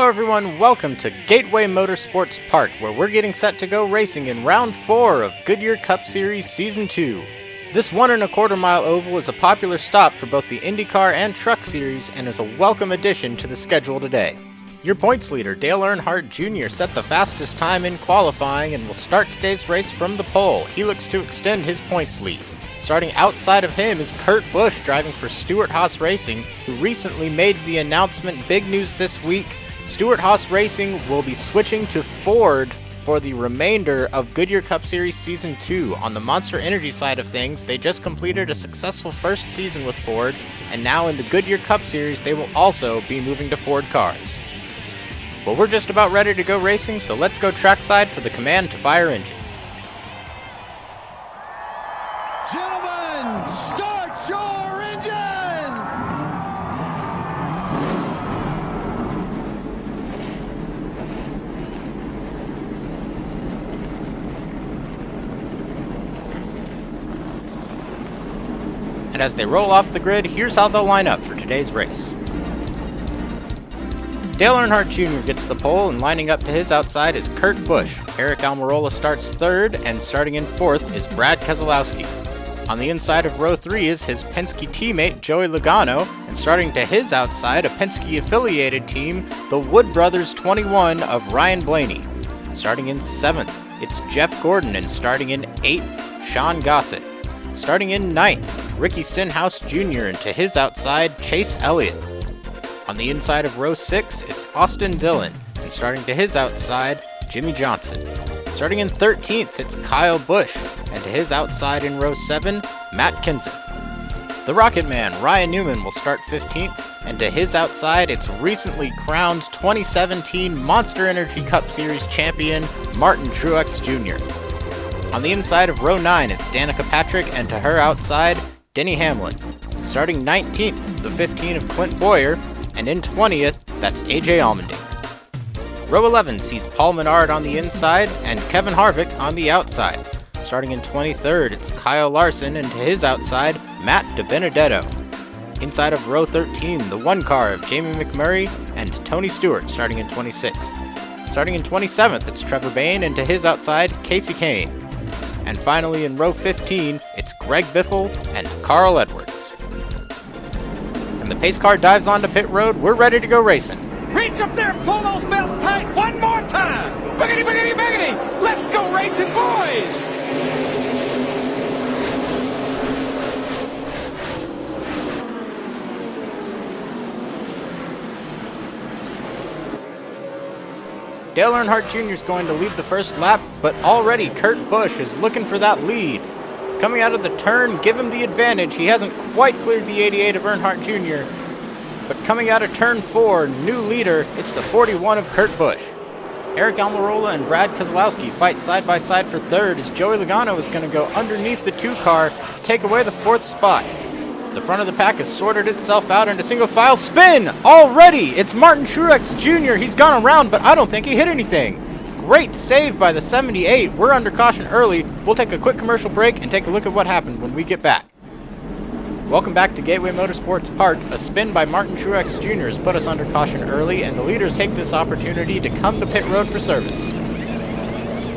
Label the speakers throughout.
Speaker 1: Hello everyone, welcome to Gateway Motorsports Park, where we're getting set to go racing in round 4 of Goodyear Cup Series Season 2. This 1¼ mile oval is a popular stop for both the IndyCar and Truck Series and is a welcome addition to the schedule today. Your points leader, Dale Earnhardt Jr. set the fastest time in qualifying and will start today's race from the pole. He looks to extend his points lead. Starting outside of him is Kurt Busch driving for Stewart-Haas Racing, who recently made the announcement, big news this week. Stewart-Haas Racing will be switching to Ford for the remainder of Goodyear Cup Series Season 2. On the Monster Energy side of things, they just completed a successful first season with Ford, and now in the Goodyear Cup Series, they will also be moving to Ford cars. Well, we're just about ready to go racing, so let's go trackside for the command to fire engines.
Speaker 2: Gentlemen, start your engine!
Speaker 1: And as they roll off the grid, here's how they'll line up for today's race. Dale Earnhardt Jr. gets the pole, and lining up to his outside is Kurt Busch. Aric Almirola starts third, and starting in fourth is Brad Keselowski. On the inside of row 3 is his Penske teammate Joey Logano, and starting to his outside, a Penske-affiliated team, the Wood Brothers 21 of Ryan Blaney. Starting in 7th, it's Jeff Gordon, and starting in 8th, Sean Gossett. Starting in 9th, Ricky Stenhouse Jr., and to his outside, Chase Elliott. On the inside of row 6, it's Austin Dillon, and starting to his outside, Jimmy Johnson. Starting in 13th, it's Kyle Busch, and to his outside in row 7, Matt Kenseth. The Rocket Man, Ryan Newman, will start 15th, and to his outside, it's recently crowned 2017 Monster Energy Cup Series champion, Martin Truex Jr. On the inside of row 9, it's Danica Patrick, and to her outside, Denny Hamlin. Starting 19th, the 15 of Clint Bowyer, and in 20th, that's AJ Allmendinger. Row 11 sees Paul Menard on the inside and Kevin Harvick on the outside. Starting in 23rd, it's Kyle Larson, and to his outside, Matt DiBenedetto. Inside of row 13, the one car of Jamie McMurray and Tony Stewart, starting in 26th. Starting in 27th, it's Trevor Bayne, and to his outside, Casey Kane. And finally, in row 15, it's Greg Biffle and Carl Edwards. And the pace car dives onto pit road. We're ready to go racing.
Speaker 3: Reach up there and pull those belts tight one more time. Boogity, boogity, boogity. Let's go racing, boys.
Speaker 1: Dale Earnhardt Jr. is going to lead the first lap, but already Kurt Busch is looking for that lead. Coming out of the turn, give him the advantage. He hasn't quite cleared the 88 of Earnhardt Jr., but coming out of turn 4, new leader, it's the 41 of Kurt Busch. Aric Almirola and Brad Keselowski fight side by side for third as Joey Logano is going to go underneath the 2 car, take away the 4th spot. The front of the pack has sorted itself out into single file spin. Already, it's Martin Truex Jr. He's gone around, but I don't think he hit anything. Great save by the 78. We're under caution early. We'll take a quick commercial break and take a look at what happened when we get back. Welcome back to Gateway Motorsports Park. A spin by Martin Truex Jr. has put us under caution early, and the leaders take this opportunity to come to pit road for service.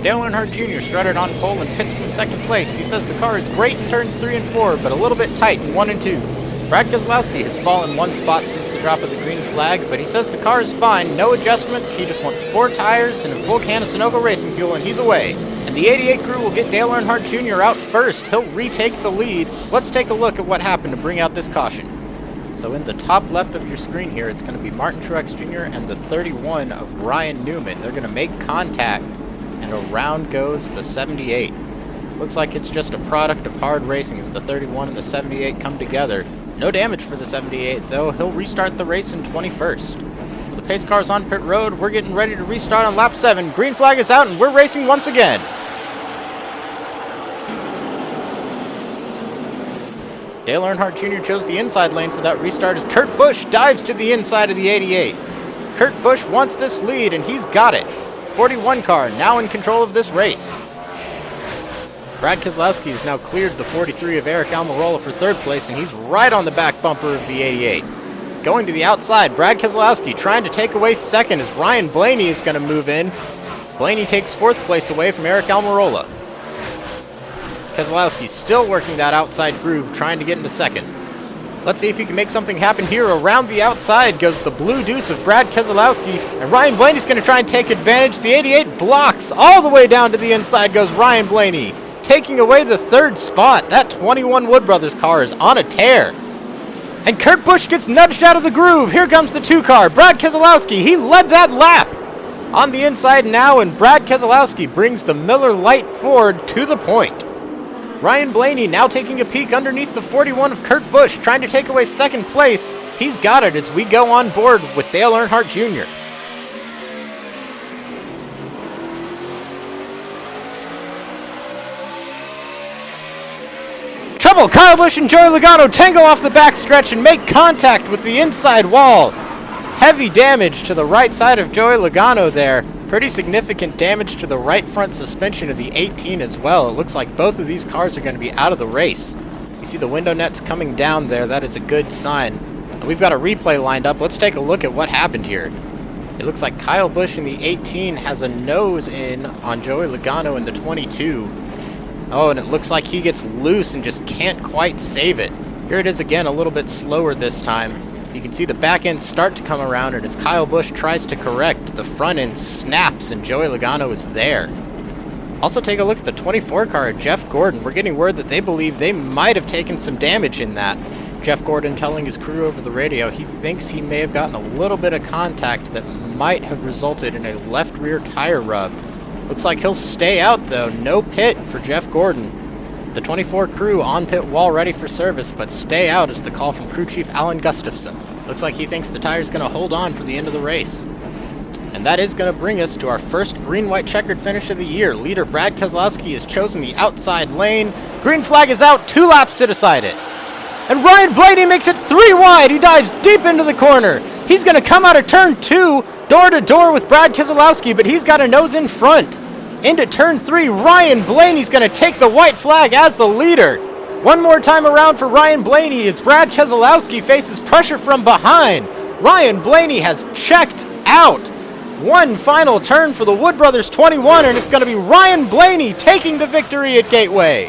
Speaker 1: Dale Earnhardt Jr. strutted on pole and pits from 2nd place. He says the car is great in turns 3 and 4, but a little bit tight in 1 and 2. Brad Keselowski has fallen 1 spot since the drop of the green flag, but he says the car is fine, no adjustments. He just wants 4 tires and a full can of Sunoco racing fuel, and he's away. And the 88 crew will get Dale Earnhardt Jr. out first. He'll retake the lead. Let's take a look at what happened to bring out this caution. So in the top left of your screen here, it's going to be Martin Truex Jr. and the 31 of Ryan Newman. They're going to make contact, and around goes the 78. Looks like it's just a product of hard racing as the 31 and the 78 come together. No damage for the 78, though. He'll restart the race in 21st. The pace car's on pit road. We're getting ready to restart on lap 7. Green flag is out, and we're racing once again. Dale Earnhardt Jr. chose the inside lane for that restart as Kurt Busch dives to the inside of the 88. Kurt Busch wants this lead, and he's got it. 41 car now in control of this race. Brad Keselowski has now cleared the 43 of Aric Almirola for 3rd place, and he's right on the back bumper of the 88. going to the outside. Brad Keselowski trying to take away second as Ryan Blaney is going to move in. Blaney takes fourth place away from Eric Almirola. Keselowski still working that outside groove, trying to get into second. Let's see if he can make something happen here. Around the outside goes the blue deuce of Brad Keselowski, and Ryan Blaney's going to try and take advantage. The 88 blocks. All the way down to the inside goes Ryan Blaney, taking away the third spot. That 21 Wood Brothers car is on a tear. And Kurt Busch gets nudged out of the groove. Here comes the 2 car. Brad Keselowski, he led that lap. On the inside now, and Brad Keselowski brings the Miller Lite Ford to the point. Ryan Blaney now taking a peek underneath the 41 of Kurt Busch, trying to take away second place. He's got it as we go on board with Dale Earnhardt Jr. Trouble! Kyle Busch and Joey Logano tangle off the backstretch and make contact with the inside wall. Heavy damage to the right side of Joey Logano there. Pretty significant damage to the right front suspension of the 18 as well. It looks like both of these cars are going to be out of the race. You see the window nets coming down there. That is a good sign. And we've got a replay lined up. Let's take a look at what happened here. It looks like Kyle Busch in the 18 has a nose in on Joey Logano in the 22. Oh, and it looks like he gets loose and just can't quite save it. Here it is again, a little bit slower this time. You can see the back end start to come around, and as Kyle Busch tries to correct, the front end snaps, and Joey Logano is there. Also take a look at the 24 car of Jeff Gordon. We're getting word that they believe they might have taken some damage in that. Jeff Gordon telling his crew over the radio he thinks he may have gotten a little bit of contact that might have resulted in a left rear tire rub. Looks like he'll stay out though. No pit for Jeff Gordon. The 24 crew on pit wall ready for service, but stay out is the call from crew chief Alan Gustafson. Looks like he thinks the tire's going to hold on for the end of the race. And that is going to bring us to our first green-white checkered finish of the year. Leader Brad Keselowski has chosen the outside lane. Green flag is out, 2 laps to decide it. And Ryan Blaney makes it 3 wide. He dives deep into the corner. He's going to come out of turn 2, door to door with Brad Keselowski, but he's got a nose in front. Into turn 3, Ryan Blaney's going to take the white flag as the leader. One more time around for Ryan Blaney as Brad Keselowski faces pressure from behind. Ryan Blaney has checked out. One final turn for the Wood Brothers 21, and it's going to be Ryan Blaney taking the victory at Gateway.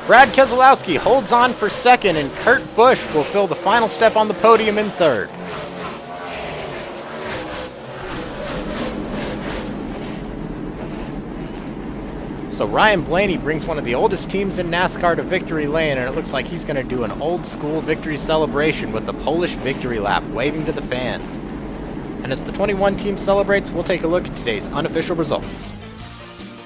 Speaker 1: Brad Keselowski holds on for second, and Kurt Busch will fill the final step on the podium in third. So Ryan Blaney brings one of the oldest teams in NASCAR to victory lane, and it looks like he's going to do an old school victory celebration with the Polish victory lap, waving to the fans. And as the 21 team celebrates, we'll take a look at today's unofficial results.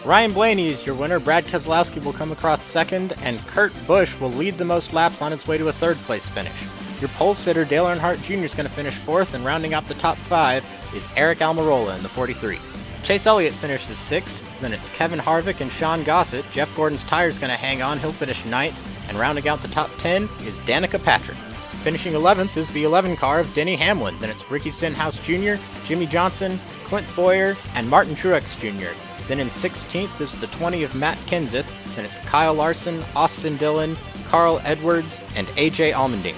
Speaker 1: Ryan Blaney is your winner. Brad Keselowski will come across second, and Kurt Busch will lead the most laps on his way to a third place finish. Your pole sitter, Dale Earnhardt Jr. is going to finish fourth, and rounding out the top 5 is Eric Almirola in the 43. Chase Elliott finishes 6th, then it's Kevin Harvick and Sean Gossett. Jeff Gordon's tire's going to hang on, he'll finish 9th, and rounding out the top 10 is Danica Patrick. Finishing 11th is the 11 car of Denny Hamlin, then it's Ricky Stenhouse Jr., Jimmy Johnson, Clint Boyer, and Martin Truex Jr. Then in 16th is the 20 of Matt Kenseth, then it's Kyle Larson, Austin Dillon, Carl Edwards, and AJ Allmendinger.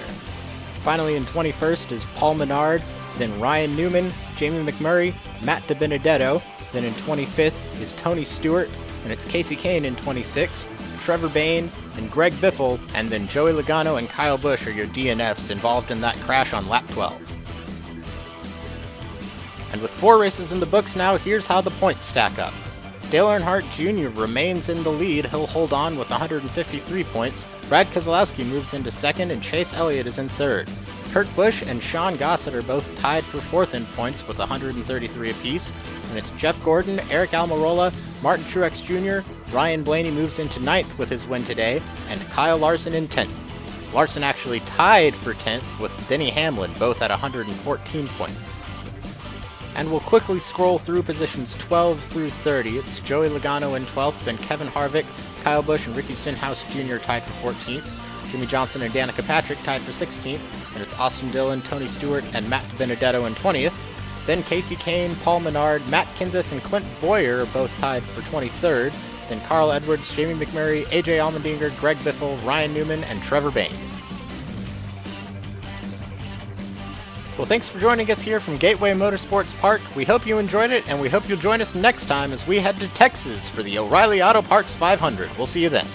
Speaker 1: Finally in 21st is Paul Menard, then Ryan Newman, Jamie McMurray, Matt DiBenedetto. Then in 25th is Tony Stewart, and it's Casey Kane in 26th, Trevor Bayne, and Greg Biffle, and then Joey Logano and Kyle Busch are your DNFs involved in that crash on lap 12. And with 4 races in the books now, here's how the points stack up. Dale Earnhardt Jr. remains in the lead. He'll hold on with 153 points. Brad Keselowski moves into second, and Chase Elliott is in third. Kurt Busch and Sean Gossett are both tied for 4th in points with 133 apiece. And it's Jeff Gordon, Eric Almirola, Martin Truex Jr., Ryan Blaney moves into 9th with his win today, and Kyle Larson in 10th. Larson actually tied for 10th with Denny Hamlin, both at 114 points. And we'll quickly scroll through positions 12 through 30. It's Joey Logano in 12th, then Kevin Harvick, Kyle Busch, and Ricky Stenhouse Jr. tied for 14th. Jimmy Johnson and Danica Patrick tied for 16th, and it's Austin Dillon, Tony Stewart, and Matt DiBenedetto in 20th. Then Casey Kane, Paul Menard, Matt Kenseth, and Clint Boyer are both tied for 23rd. Then Carl Edwards, Jamie McMurray, AJ Allmendinger, Greg Biffle, Ryan Newman, and Trevor Bayne. Well, thanks for joining us here from Gateway Motorsports Park. We hope you enjoyed it, and we hope you'll join us next time as we head to Texas for the O'Reilly Auto Parts 500. We'll see you then.